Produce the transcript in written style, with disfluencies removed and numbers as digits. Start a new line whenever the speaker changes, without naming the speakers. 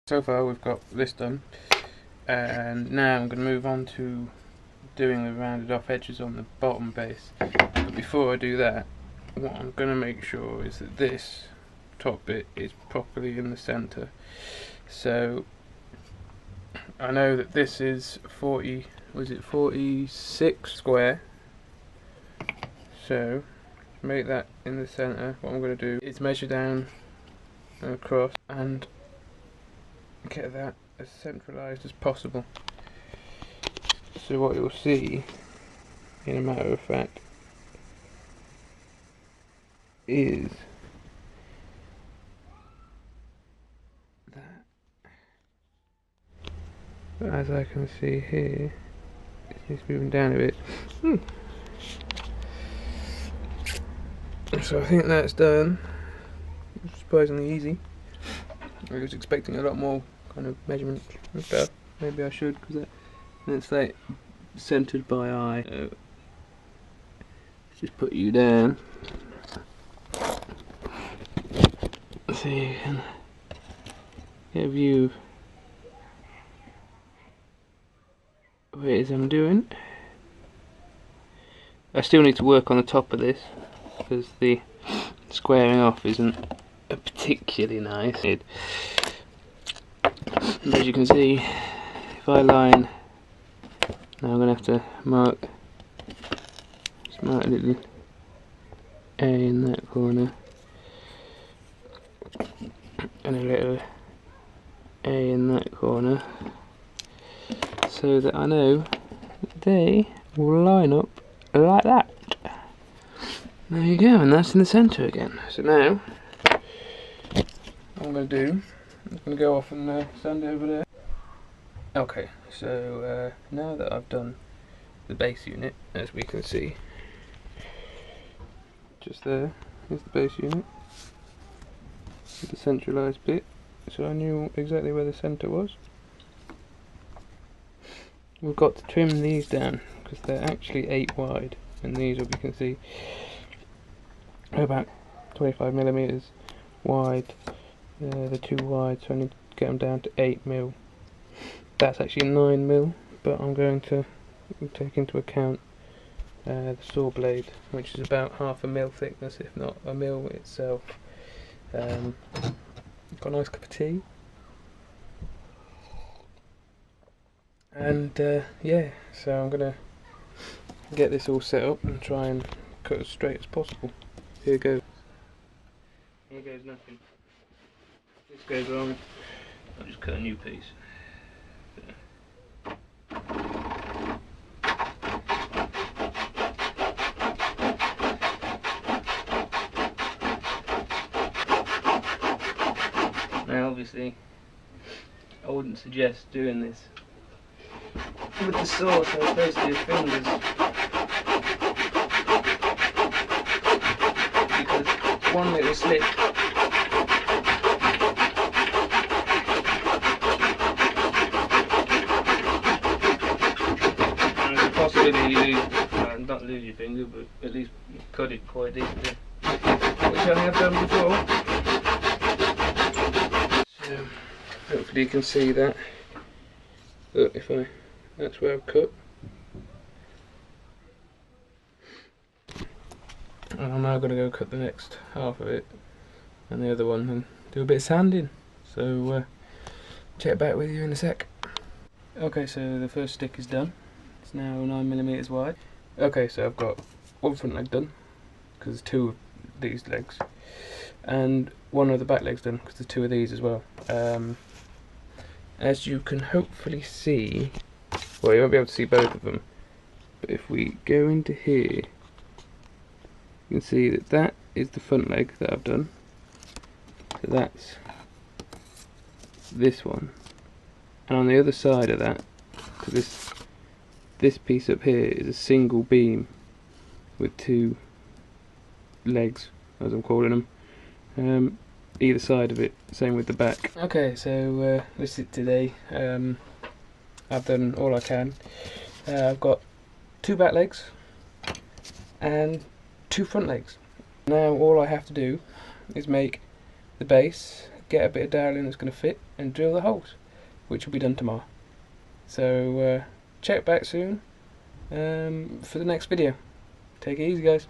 So far we've got this done, and now I'm going to move on to doing the rounded off edges on the bottom base. But before I do that, what I'm going to make sure is that this top bit is properly in the centre. So I know that this is 46 square, so make that in the centre. What I'm going to do is measure down and across and get that as centralised as possible. So what you'll see, in a matter of fact, is that, but as I can see here, it's moving down a bit. So I think that's done. Surprisingly easy. I was expecting a lot more kind of measurement and stuff. Maybe I should, because it's like centered by eye. So let's just put you down so you can get a view of what it is I'm doing. I still need to work on the top of this because the squaring off isn't particularly nice. As you can see, if I line, now I'm going to have to mark a little A in that corner and a little A in that corner, so that I know that they will line up like that. There you go, and that's in the centre again. So now, what I'm going to do, I'm going to go off and stand over there. Okay, so now that I've done the base unit, as we can see, just there is the base unit, with the centralised bit, so I knew exactly where the centre was. We've got to trim these down, because they're actually 8 wide, and these, as we can see, are about 25mm wide. They're too wide, so I need to get them down to 8mm. That's actually 9mm, but I'm going to take into account the saw blade, which is about 1/2 mil thickness, if not a mil itself. Got a nice cup of tea, and yeah, so I'm gonna get this all set up and try and cut as straight as possible. Here goes. Here goes nothing. If this goes wrong, I'll just cut a new piece. Now obviously I wouldn't suggest doing this with the saw so close to your fingers, because one little slip and there's a possibility you lose, not lose your finger, but at least cut it quite deeply, which I have done before. Hopefully you can see that. Look, that's where I've cut. And I'm now going to go cut the next half of it and the other one and do a bit of sanding. So check back with you in a sec. Okay, so the first stick is done. It's now 9mm wide. Okay, so I've got one front leg done, because there's 2 of these legs, and one of the back legs done, because there's 2 of these as well. As you can hopefully see, well, you won't be able to see both of them, but if we go into here, you can see that that is the front leg that I've done. So that's this one, and on the other side of that, because this piece up here is a single beam with 2 legs, as I'm calling them, either side of it, same with the back. Okay, so this is it today. I've done all I can. I've got 2 back legs and 2 front legs. Now all I have to do is make the base, get a bit of dowel in that's going to fit, and drill the holes, which will be done tomorrow. So check back soon for the next video. Take it easy, guys.